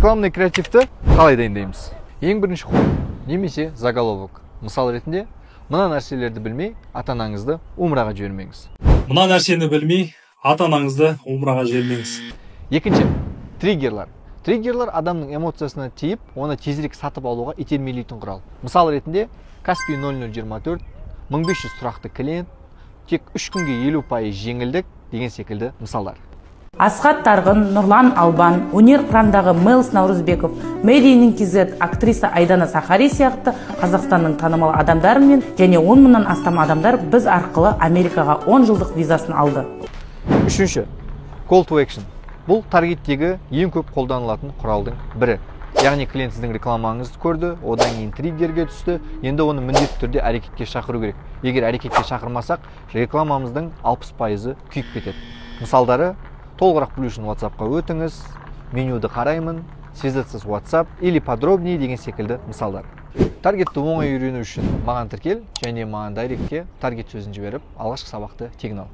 Рекламный креативті қалай дайындаймыз? Ең бірінші ход немесе заголовок. Мысал ретінде, мына нәрселерді білмей, ата-анаңызды умраға жібермеңіз. Мына нәрсені білмей, ата-анаңызды умраға жібермеңіз. Екінші, триггерлар. Триггерлар адамның эмоциясына тиіп, оны тезірек сатып алуға итермелейтін құрал. Мысал ретінде, Каспий 0024, 1500 тұрақты клиент, тек 3 күнге 50% жеңілдік деген секілді мысалдар. Асхат Тарғын, Нұрлан Албан, өнер құрамдағы Мэлс Наурызбеков, Медианың KZ актриса Айдана Сахари сияқты Қазақстанның танымал адамдарымен және 10 мыңнан астам адамдар біз арқылы Америкаға 10 жылдық визасын алды. Үшінші, call to action. Бұл таргеттегі ең көп қолданылатын құралдың бірі. Яғни клиент сіздің рекламаңызды көрді, одан кейін триггерге түсті, енді оны міндетті түрде әрекетке шақыру керек. Егер әрекетке шақырмасақ, рекламамыздың 60% күйіп кетеді. Мысалдары, толығырақ білу үшін WhatsApp-қа өтіңіз, менюді қараймын, связаться с WhatsApp или подробнее деген секілді мысалдар. Таргетті оңай үйрену үшін маған тіркел және маған дайректке таргет сөзін жіберіп, алғашқы сабақты тегін ал.